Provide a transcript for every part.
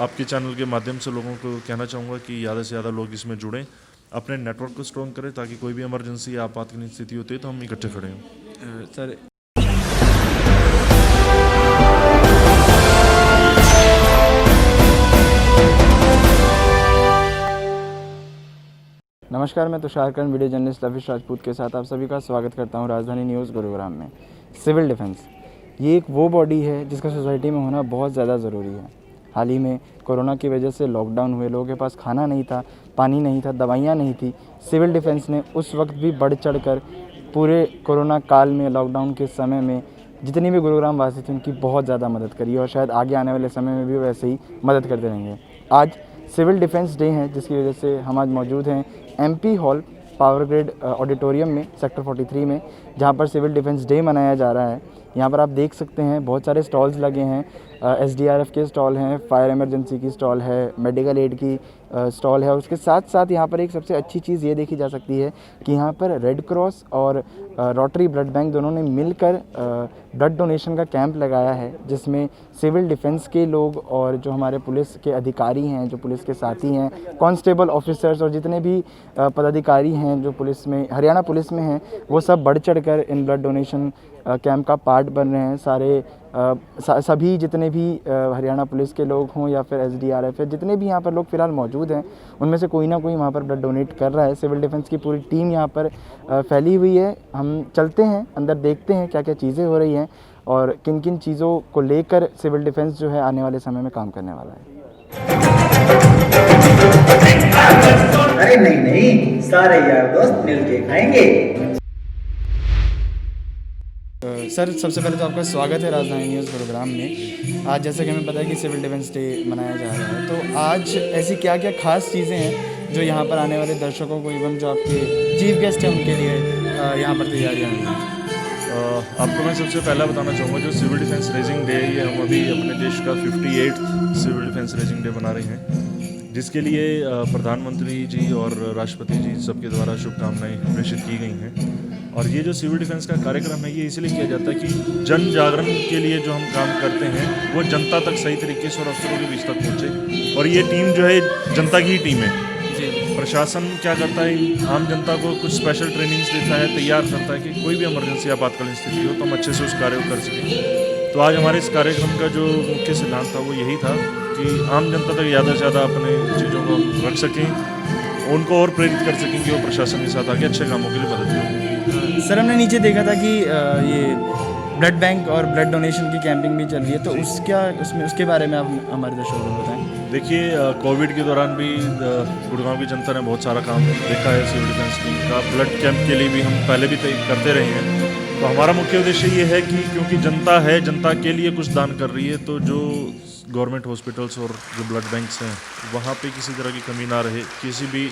आपके चैनल के माध्यम से लोगों को कहना चाहूँगा कि ज़्यादा से ज़्यादा लोग इसमें जुड़ें, अपने नेटवर्क को स्ट्रॉन्ग करें ताकि कोई भी इमरजेंसी या आपातकालीन स्थिति होती है तो हम इकट्ठे खड़े हों। सर, नमस्कार, मैं तुषार कर्ण, वीडियो जर्नलिस्ट लविश राजपूत के साथ आप सभी का स्वागत करता हूं राजधानी न्यूज़ गुरुग्राम में। सिविल डिफेंस ये एक वो बॉडी है जिसका सोसाइटी में होना बहुत ज़्यादा ज़रूरी है। हाल ही में कोरोना की वजह से लॉकडाउन हुए, लोगों के पास खाना नहीं था, पानी नहीं था, दवाइयाँ नहीं थी। सिविल डिफेंस ने उस वक्त भी बढ़ चढ़ कर पूरे कोरोना काल में, लॉकडाउन के समय में जितनी भी गुरुग्राम वासी थी उनकी बहुत ज़्यादा मदद करी और शायद आगे आने वाले समय में भी वैसे ही मदद करते रहेंगे। आज सिविल डिफेंस डे है जिसकी वजह से हम आज मौजूद हैं MP hall power grid auditorium में, सेक्टर 43 में, जहां पर सिविल डिफेंस डे मनाया जा रहा है। यहां पर आप देख सकते हैं बहुत सारे स्टॉल्स लगे हैं। SDRF के स्टॉल हैं, फायर इमरजेंसी की स्टॉल है, मेडिकल एड की स्टॉल है और उसके साथ साथ यहाँ पर एक सबसे अच्छी चीज़ ये देखी जा सकती है कि यहाँ पर रेड क्रॉस और रोटरी ब्लड बैंक दोनों ने मिलकर ब्लड डोनेशन का कैंप लगाया है, जिसमें सिविल डिफेंस के लोग और जो हमारे पुलिस के अधिकारी हैं, जो पुलिस के साथी हैं, कांस्टेबल ऑफिसर्स और जितने भी पदाधिकारी हैं जो पुलिस में, हरियाणा पुलिस में हैं, वो सब बढ़ चढ़ कर इन ब्लड डोनेशन कैंप का पार्ट बन रहे हैं। सभी जितने भी हरियाणा पुलिस के लोग हों या फिर SDRF है, जितने भी यहाँ पर लोग फ़िलहाल मौजूद हैं, उनमें से कोई ना कोई वहाँ पर ब्लड डोनेट कर रहा है। सिविल डिफेंस की पूरी टीम यहाँ पर फैली हुई है। हम चलते हैं अंदर, देखते हैं क्या क्या चीज़ें हो रही हैं और किन किन चीज़ों को लेकर सिविल डिफेंस जो है आने वाले समय में काम करने वाला है। अरे नहीं, सारे यार दोस्त मिलके खाएंगे। सर, सबसे पहले तो आपका स्वागत है राजधानी न्यूज़ गुरुग्राम में। आज जैसे कि हमें पता है कि सिविल डिफेंस डे मनाया जा रहा है, तो आज ऐसी क्या क्या खास चीज़ें हैं जो यहाँ पर आने वाले दर्शकों को एवं जो आपके चीफ गेस्ट हैं उनके लिए यहाँ पर तैयारियाँ हुई हैं? आपको मैं सबसे पहला बताना चाहूँगा, जो सिविल डिफेंस रेजिंग डे है, ये हम अभी अपने देश का 58th civil defence raising day बना रहे हैं, जिसके लिए प्रधानमंत्री जी और राष्ट्रपति जी सबके द्वारा शुभकामनाएं प्रेषित की गई हैं। और ये जो सिविल डिफेंस का कार्यक्रम है, ये इसलिए किया जाता है कि जन जागरण के लिए जो हम काम करते हैं वो जनता तक सही तरीके से और अफसरों के बीच तक पहुँचे। और ये टीम जो है जनता की ही टीम है। प्रशासन क्या करता है, आम जनता को कुछ स्पेशल ट्रेनिंग्स देता है, तैयार करता है कि कोई भी इमरजेंसी आपातकालीन स्थिति हो तो हम अच्छे से उस कार्य को कर सकें। तो आज हमारे इस कार्यक्रम का जो मुख्य सिद्धांत था वो यही था कि आम जनता तक ज़्यादा से ज़्यादा अपने चीज़ों को रख सकें, उनको और प्रेरित कर सकें कि वो प्रशासन के साथ आगे अच्छे कामों के लिए मदद करें। सर, हमने नीचे देखा था कि ये ब्लड बैंक और ब्लड डोनेशन की कैंपिंग भी चल रही है, तो उसके बारे में आप हमारे दर्शकों को बताएं। देखिए, कोविड के दौरान भी गुड़गांव की जनता ने बहुत सारा काम देखा है सिविल डिफेंस टीम का। ब्लड कैंप के लिए भी हम पहले भी करते रहे हैं। तो हमारा मुख्य उद्देश्य ये है कि क्योंकि जनता है, जनता के लिए कुछ दान कर रही है, तो जो गवर्नमेंट हॉस्पिटल्स और जो ब्लड बैंक्स हैं वहाँ पे किसी तरह की कमी ना रहे, किसी भी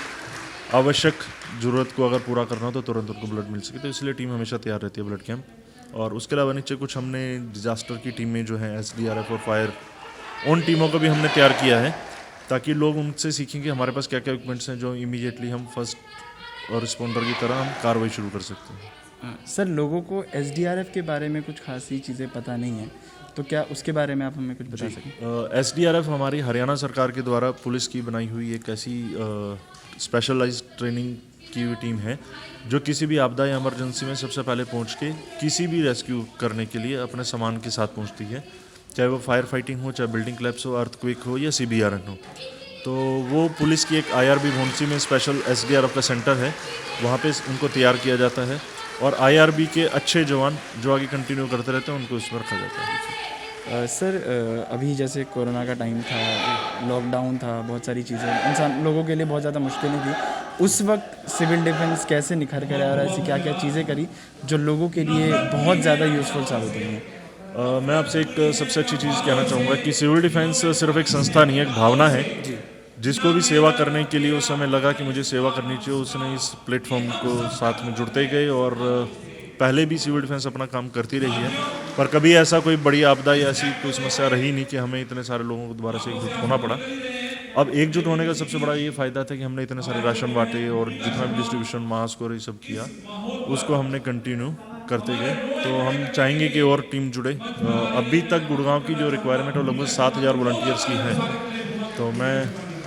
आवश्यक ज़रूरत को अगर पूरा करना हो तो तुरंत उनको ब्लड मिल सके। तो इसलिए टीम हमेशा तैयार रहती है ब्लड कैंप। और उसके अलावा नीचे कुछ हमने डिज़ास्टर की टीमें जो हैं, SDRF और फायर, उन टीमों को भी हमने तैयार किया है ताकि लोग उनसे सीखें कि हमारे पास क्या क्या इक्विपमेंट्स हैं जो इमीडिएटली हम फर्स्ट और रिस्पॉन्डर की तरह हम कार्रवाई शुरू कर सकते हैं। सर, लोगों को SDRF के बारे में कुछ खासी चीज़ें पता नहीं है, तो क्या उसके बारे में आप हमें कुछ बता सकें? SDRF हमारी हरियाणा सरकार के द्वारा पुलिस की बनाई हुई एक ऐसी स्पेशलाइज्ड ट्रेनिंग की हुई टीम है जो किसी भी आपदा या इमरजेंसी में सबसे पहले पहुंच के किसी भी रेस्क्यू करने के लिए अपने सामान के साथ पहुंचती है, चाहे वो फायर फाइटिंग हो, चाहे बिल्डिंग कोलैप्स हो, अर्थक्वेक हो या CBRN हो। तो वो पुलिस की एक IRB भोंसी में स्पेशल SDRF का सेंटर है, वहाँ पे उनको तैयार किया जाता है और IRB के अच्छे जवान जो आगे कंटिन्यू करते रहते हैं उनको इसमें रखा जाता है। सर, अभी जैसे कोरोना का टाइम था, लॉकडाउन था, बहुत सारी चीज़ें इंसान लोगों के लिए बहुत ज़्यादा मुश्किलें थी। उस वक्त सिविल डिफेंस कैसे निखर कर आ रहा है, ऐसी क्या क्या चीज़ें करी जो लोगों के लिए बहुत ज़्यादा यूज़फुल साबित हुई हैं? मैं आपसे एक सबसे अच्छी चीज़ कहना चाहूँगा कि सिविल डिफेंस सिर्फ एक संस्था नहीं है, एक भावना है। जिसको भी सेवा करने के लिए उस समय लगा कि मुझे सेवा करनी चाहिए, उसने इस प्लेटफॉर्म को साथ में जुड़ते गए। और पहले भी सिविल डिफेंस अपना काम करती रही है, पर कभी ऐसा कोई बड़ी आपदा या ऐसी कोई समस्या रही नहीं कि हमें इतने सारे लोगों को दोबारा से एकजुट होना पड़ा। अब एकजुट होने का सबसे बड़ा ये फ़ायदा था कि हमने इतने सारे राशन बांटे और जितना भी डिस्ट्रीब्यूशन, मास्क और ये सब किया, उसको हमने कंटिन्यू करते गए। तो हम चाहेंगे कि और टीम जुड़े। अभी तक गुड़गांव की जो रिक्वायरमेंट है लगभग 7,000 वॉलंटियर्स की है। तो मैं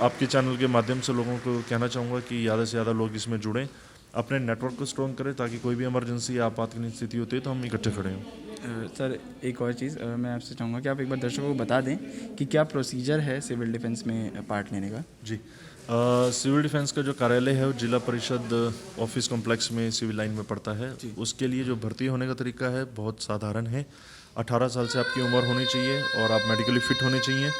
आपके चैनल के माध्यम से लोगों को कहना चाहूँगा कि ज़्यादा से ज़्यादा लोग इसमें जुड़ें, अपने नेटवर्क को स्ट्रॉन्ग करें, ताकि कोई भी इमरजेंसी या आपातकालीन स्थिति होती है तो हम इकट्ठे खड़े हों। सर एक और चीज़ मैं आपसे चाहूँगा कि आप एक बार दर्शकों को बता दें कि क्या प्रोसीजर है सिविल डिफेंस में पार्ट लेने का। जी, सिविल डिफेंस का जो कार्यालय है वो जिला परिषद ऑफिस कॉम्प्लेक्स में सिविल लाइन में पड़ता है। उसके लिए जो भर्ती होने का तरीका है बहुत साधारण है। 18 साल से आपकी उम्र होनी चाहिए और आप मेडिकली फिट होने चाहिए,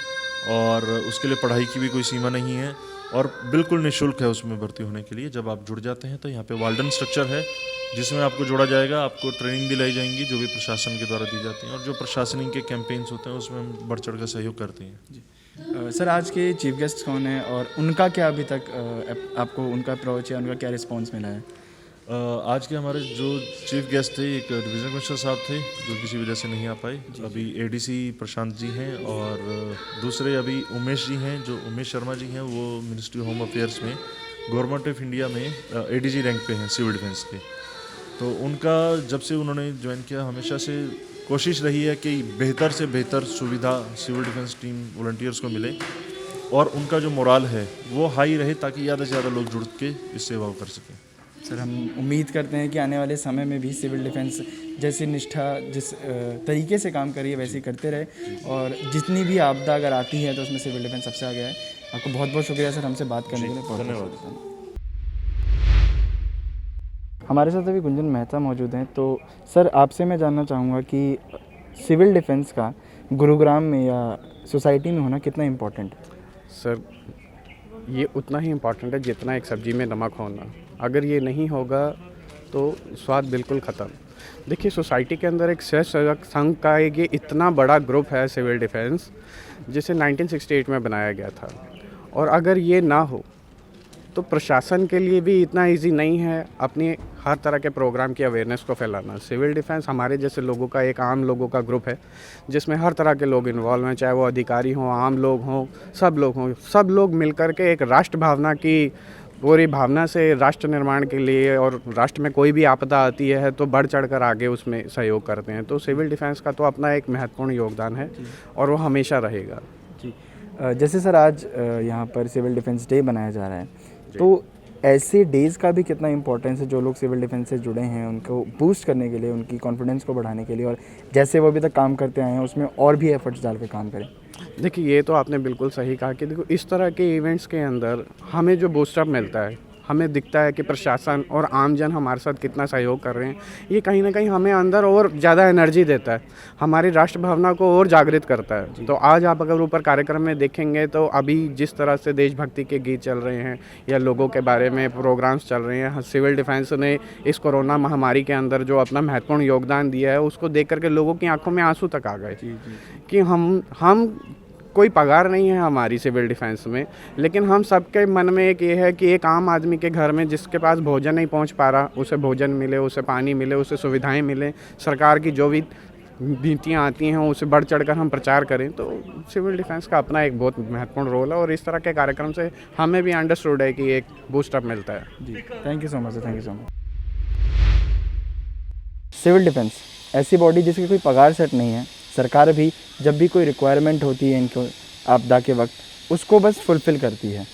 और उसके लिए पढ़ाई की भी कोई सीमा नहीं है और बिल्कुल निःशुल्क है उसमें भर्ती होने के लिए। जब आप जुड़ जाते हैं तो यहाँ पे वार्डन स्ट्रक्चर है जिसमें आपको जोड़ा जाएगा, आपको ट्रेनिंग दिलाई जाएंगी जो भी प्रशासन के द्वारा दी जाती हैं, और जो प्रशासनिक के कैंपेन्स होते हैं उसमें हम बढ़ चढ़ कर सहयोग करते हैं। जी सर, आज के चीफ गेस्ट कौन है और उनका क्या अभी तक आपको उनका अप्रोच या उनका क्या रिस्पॉन्स मिला है? आज के हमारे जो चीफ गेस्ट थे, एक डिवीज़न कमिश्नर साहब थे जो किसी वजह से नहीं आ पाए। अभी एडीसी प्रशांत जी हैं, और दूसरे अभी उमेश जी हैं, जो उमेश शर्मा जी हैं, वो मिनिस्ट्री होम अफेयर्स में गवर्नमेंट ऑफ इंडिया में एडीजी रैंक पे हैं सिविल डिफेंस के। तो उनका जब से उन्होंने ज्वाइन किया, हमेशा से कोशिश रही है कि बेहतर से बेहतर सुविधा सिविल डिफेंस टीम वॉलंटियर्स को मिले, और उनका जो मोराल है वो हाई रहे, ताकि ज़्यादा से ज़्यादा लोग जुड़ के इस सेवा को कर सकें। सर हम उम्मीद करते हैं कि आने वाले समय में भी सिविल डिफेंस जैसी निष्ठा जिस तरीके से काम करिए वैसे ही करते रहे, और जितनी भी आपदा अगर आती है तो उसमें सिविल डिफेंस सबसे आगे है। आपको बहुत बहुत शुक्रिया सर हमसे बात करने के लिए। धन्यवाद। हमारे साथ अभी गुंजन मेहता मौजूद हैं। तो सर आपसे मैं जानना चाहूँगा कि सिविल डिफेंस का गुरुग्राम में या सोसाइटी में होना कितना इम्पोर्टेंट है? सर ये उतना ही इम्पॉर्टेंट है जितना एक सब्ज़ी में नमक होना। अगर ये नहीं होगा तो स्वाद बिल्कुल ख़त्म। देखिए, सोसाइटी के अंदर एक स्वयंसेवक संघ का ये इतना बड़ा ग्रुप है सिविल डिफेंस, जिसे 1968 में बनाया गया था, और अगर ये ना हो तो प्रशासन के लिए भी इतना इजी नहीं है अपनी हर तरह के प्रोग्राम की अवेयरनेस को फैलाना। सिविल डिफेंस हमारे जैसे लोगों का, एक आम लोगों का ग्रुप है जिसमें हर तरह के लोग इन्वॉल्व हैं, चाहे वो अधिकारी हों, आम लोग हों, सब लोग मिलकर के एक राष्ट्र भावना की पूरी भावना से राष्ट्र निर्माण के लिए, और राष्ट्र में कोई भी आपदा आती है तो बढ़ चढ़ कर आगे उसमें सहयोग करते हैं। तो सिविल डिफेंस का तो अपना एक महत्वपूर्ण योगदान है और वो हमेशा रहेगा। जी जैसे सर आज यहाँ पर सिविल डिफेंस डे बनाया जा रहा है, तो ऐसे डेज़ का भी कितना इम्पोर्टेंस है? जो लोग सिविल डिफेंस से जुड़े हैं उनको बूस्ट करने के लिए, उनकी कॉन्फिडेंस को बढ़ाने के लिए, और जैसे वो अभी तक काम करते आए हैं उसमें और भी एफर्ट्स डाल के काम करें। देखिए, ये तो आपने बिल्कुल सही कहा कि देखो, इस तरह के इवेंट्स के अंदर हमें जो बूस्टअप मिलता है, हमें दिखता है कि प्रशासन और आमजन हमारे साथ कितना सहयोग कर रहे हैं। ये कहीं ना कहीं हमें अंदर और ज़्यादा एनर्जी देता है, हमारी राष्ट्र भावना को और जागृत करता है। तो आज आप अगर ऊपर कार्यक्रम में देखेंगे तो अभी जिस तरह से देशभक्ति के गीत चल रहे हैं या लोगों के बारे में प्रोग्राम्स चल रहे हैं, सिविल डिफेंस ने इस कोरोना महामारी के अंदर जो अपना महत्वपूर्ण योगदान दिया है, उसको देख करके लोगों की आंखों में आंसू तक आ गए कि हम कोई पगार नहीं है हमारी सिविल डिफेंस में, लेकिन हम सबके मन में एक ये है कि एक आम आदमी के घर में जिसके पास भोजन नहीं पहुंच पा रहा, उसे भोजन मिले, उसे पानी मिले, उसे सुविधाएं मिले। सरकार की जो भी नीतियाँ आती हैं उसे बढ़ चढ़कर हम प्रचार करें। तो सिविल डिफेंस का अपना एक बहुत महत्वपूर्ण रोल है, और इस तरह के कार्यक्रम से हमें भी अंडरस्टूड है कि एक बूस्टअप मिलता है। जी thank you so much sir, thank you so much. Civil defence ऐसी बॉडी जिसकी कोई पगार सेट नहीं है, सरकार भी जब भी कोई रिक्वायरमेंट होती है इनको आपदा के वक्त उसको बस फुलफ़िल करती है।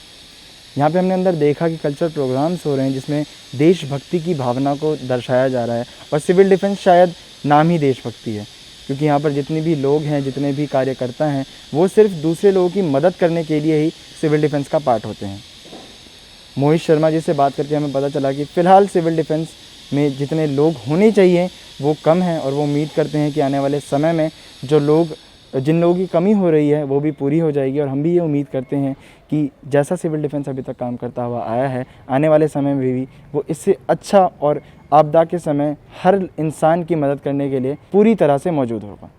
यहाँ पे हमने अंदर देखा कि कल्चरल प्रोग्राम्स हो रहे हैं जिसमें देशभक्ति की भावना को दर्शाया जा रहा है, और सिविल डिफेंस शायद नाम ही देशभक्ति है, क्योंकि यहाँ पर जितने भी लोग हैं, जितने भी कार्यकर्ता हैं, वो सिर्फ दूसरे लोगों की मदद करने के लिए ही सिविल डिफेंस का पार्ट होते हैं। मोहित शर्मा जी से बात करके हमें पता चला कि फ़िलहाल सिविल डिफेंस में जितने लोग होने चाहिए वो कम हैं, और वो उम्मीद करते हैं कि आने वाले समय में जिन लोगों की कमी हो रही है वो भी पूरी हो जाएगी। और हम भी ये उम्मीद करते हैं कि जैसा सिविल डिफेंस अभी तक काम करता हुआ आया है, आने वाले समय में भी वो इससे अच्छा और आपदा के समय हर इंसान की मदद करने के लिए पूरी तरह से मौजूद होगा।